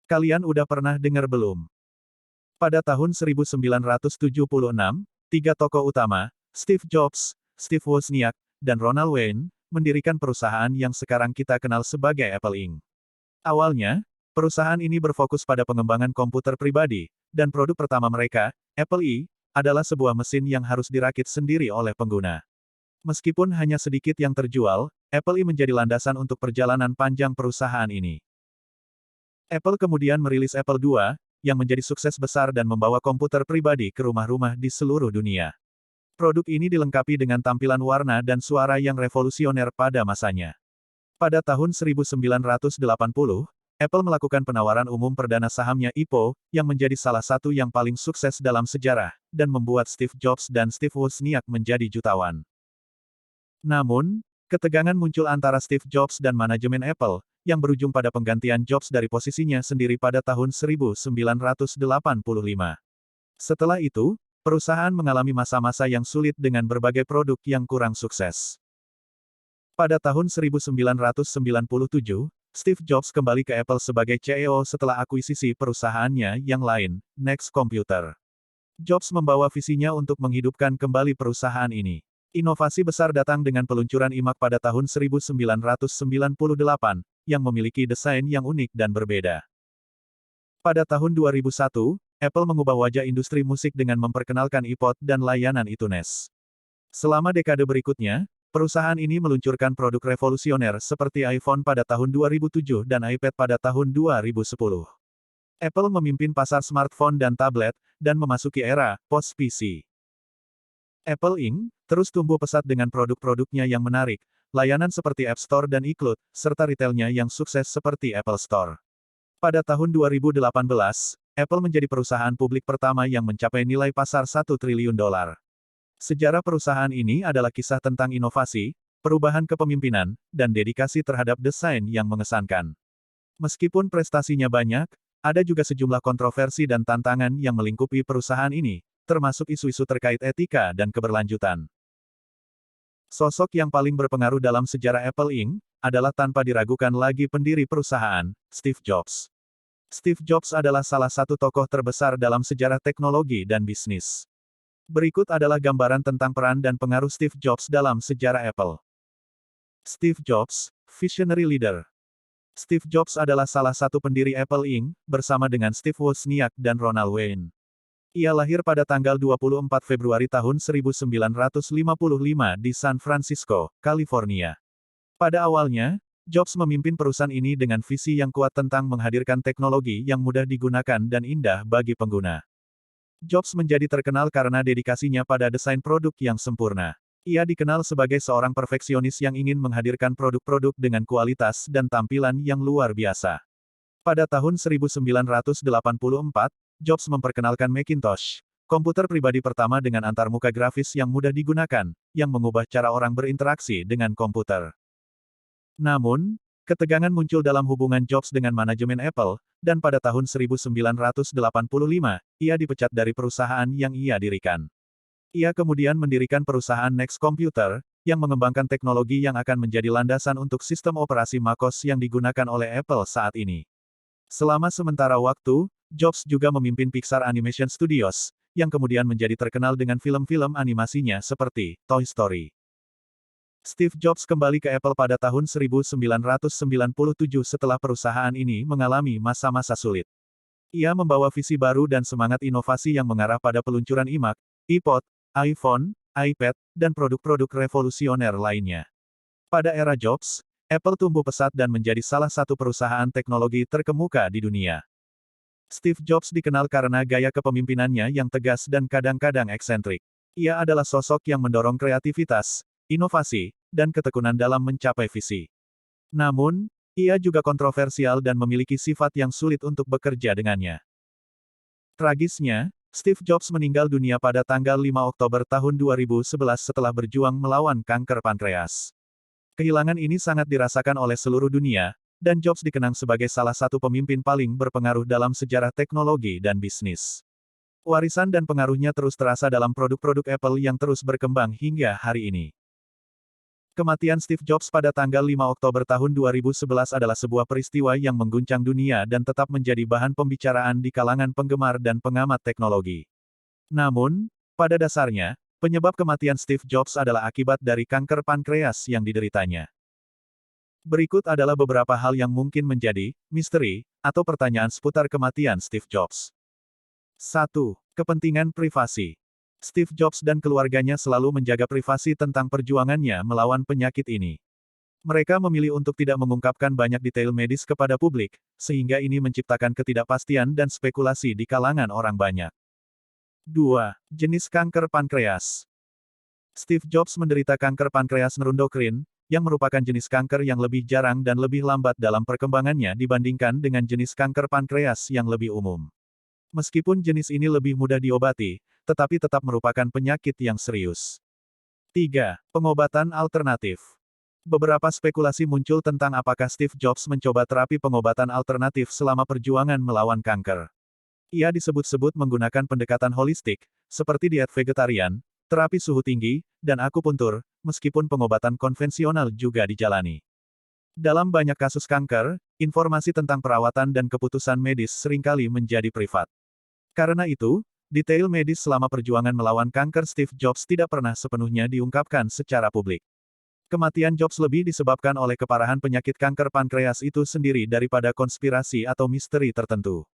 Kalian udah pernah dengar belum? Pada tahun 1976, tiga tokoh utama, Steve Jobs, Steve Wozniak, dan Ronald Wayne, mendirikan perusahaan yang sekarang kita kenal sebagai Apple Inc. Awalnya, perusahaan ini berfokus pada pengembangan komputer pribadi, dan produk pertama mereka, Apple I, adalah sebuah mesin yang harus dirakit sendiri oleh pengguna. Meskipun hanya sedikit yang terjual, Apple I menjadi landasan untuk perjalanan panjang perusahaan ini. Apple kemudian merilis Apple II, yang menjadi sukses besar dan membawa komputer pribadi ke rumah-rumah di seluruh dunia. Produk ini dilengkapi dengan tampilan warna dan suara yang revolusioner pada masanya. Pada tahun 1980, Apple melakukan penawaran umum perdana sahamnya IPO, yang menjadi salah satu yang paling sukses dalam sejarah, dan membuat Steve Jobs dan Steve Wozniak menjadi jutawan. Namun, ketegangan muncul antara Steve Jobs dan manajemen Apple, yang berujung pada penggantian Jobs dari posisinya sendiri pada tahun 1985. Setelah itu, perusahaan mengalami masa-masa yang sulit dengan berbagai produk yang kurang sukses. Pada tahun 1997, Steve Jobs kembali ke Apple sebagai CEO setelah akuisisi perusahaannya yang lain, Next Computer. Jobs membawa visinya untuk menghidupkan kembali perusahaan ini. Inovasi besar datang dengan peluncuran iMac pada tahun 1998, yang memiliki desain yang unik dan berbeda. Pada tahun 2001, Apple mengubah wajah industri musik dengan memperkenalkan iPod dan layanan iTunes. Selama dekade berikutnya, perusahaan ini meluncurkan produk revolusioner seperti iPhone pada tahun 2007 dan iPad pada tahun 2010. Apple memimpin pasar smartphone dan tablet, dan memasuki era post-PC. Apple Inc. terus tumbuh pesat dengan produk-produknya yang menarik, layanan seperti App Store dan iCloud, serta retailnya yang sukses seperti Apple Store. Pada tahun 2018, Apple menjadi perusahaan publik pertama yang mencapai nilai pasar $1 triliun. Sejarah perusahaan ini adalah kisah tentang inovasi, perubahan kepemimpinan, dan dedikasi terhadap desain yang mengesankan. Meskipun prestasinya banyak, ada juga sejumlah kontroversi dan tantangan yang melingkupi perusahaan ini, termasuk isu-isu terkait etika dan keberlanjutan. Sosok yang paling berpengaruh dalam sejarah Apple Inc. adalah tanpa diragukan lagi pendiri perusahaan, Steve Jobs. Steve Jobs adalah salah satu tokoh terbesar dalam sejarah teknologi dan bisnis. Berikut adalah gambaran tentang peran dan pengaruh Steve Jobs dalam sejarah Apple. Steve Jobs, Visionary Leader. Steve Jobs adalah salah satu pendiri Apple Inc., bersama dengan Steve Wozniak dan Ronald Wayne. Ia lahir pada tanggal 24 Februari tahun 1955 di San Francisco, California. Pada awalnya, Jobs memimpin perusahaan ini dengan visi yang kuat tentang menghadirkan teknologi yang mudah digunakan dan indah bagi pengguna. Jobs menjadi terkenal karena dedikasinya pada desain produk yang sempurna. Ia dikenal sebagai seorang perfeksionis yang ingin menghadirkan produk-produk dengan kualitas dan tampilan yang luar biasa. Pada tahun 1984, Jobs memperkenalkan Macintosh, komputer pribadi pertama dengan antarmuka grafis yang mudah digunakan, yang mengubah cara orang berinteraksi dengan komputer. Namun, ketegangan muncul dalam hubungan Jobs dengan manajemen Apple, dan pada tahun 1985, ia dipecat dari perusahaan yang ia dirikan. Ia kemudian mendirikan perusahaan Next Computer, yang mengembangkan teknologi yang akan menjadi landasan untuk sistem operasi macOS yang digunakan oleh Apple saat ini. Selama sementara waktu, Jobs juga memimpin Pixar Animation Studios, yang kemudian menjadi terkenal dengan film-film animasinya seperti Toy Story. Steve Jobs kembali ke Apple pada tahun 1997 setelah perusahaan ini mengalami masa-masa sulit. Ia membawa visi baru dan semangat inovasi yang mengarah pada peluncuran iMac, iPod, iPhone, iPad, dan produk-produk revolusioner lainnya. Pada era Jobs, Apple tumbuh pesat dan menjadi salah satu perusahaan teknologi terkemuka di dunia. Steve Jobs dikenal karena gaya kepemimpinannya yang tegas dan kadang-kadang eksentrik. Ia adalah sosok yang mendorong kreativitas, inovasi, dan ketekunan dalam mencapai visi. Namun, ia juga kontroversial dan memiliki sifat yang sulit untuk bekerja dengannya. Tragisnya, Steve Jobs meninggal dunia pada tanggal 5 Oktober tahun 2011 setelah berjuang melawan kanker pankreas. Kehilangan ini sangat dirasakan oleh seluruh dunia, dan Jobs dikenang sebagai salah satu pemimpin paling berpengaruh dalam sejarah teknologi dan bisnis. Warisan dan pengaruhnya terus terasa dalam produk-produk Apple yang terus berkembang hingga hari ini. Kematian Steve Jobs pada tanggal 5 Oktober tahun 2011 adalah sebuah peristiwa yang mengguncang dunia dan tetap menjadi bahan pembicaraan di kalangan penggemar dan pengamat teknologi. Namun, pada dasarnya, penyebab kematian Steve Jobs adalah akibat dari kanker pankreas yang dideritanya. Berikut adalah beberapa hal yang mungkin menjadi misteri atau pertanyaan seputar kematian Steve Jobs. 1. Kepentingan privasi. Steve Jobs dan keluarganya selalu menjaga privasi tentang perjuangannya melawan penyakit ini. Mereka memilih untuk tidak mengungkapkan banyak detail medis kepada publik, sehingga ini menciptakan ketidakpastian dan spekulasi di kalangan orang banyak. 2. Jenis kanker pankreas. Steve Jobs menderita kanker pankreas neuroendokrin, yang merupakan jenis kanker yang lebih jarang dan lebih lambat dalam perkembangannya dibandingkan dengan jenis kanker pankreas yang lebih umum. Meskipun jenis ini lebih mudah diobati, tetapi tetap merupakan penyakit yang serius. 3. Pengobatan alternatif. Beberapa spekulasi muncul tentang apakah Steve Jobs mencoba terapi pengobatan alternatif selama perjuangan melawan kanker. Ia disebut-sebut menggunakan pendekatan holistik, seperti diet vegetarian, terapi suhu tinggi, dan akupuntur, meskipun pengobatan konvensional juga dijalani. Dalam banyak kasus kanker, informasi tentang perawatan dan keputusan medis seringkali menjadi privat. Karena itu, detail medis selama perjuangan melawan kanker Steve Jobs tidak pernah sepenuhnya diungkapkan secara publik. Kematian Jobs lebih disebabkan oleh keparahan penyakit kanker pankreas itu sendiri daripada konspirasi atau misteri tertentu.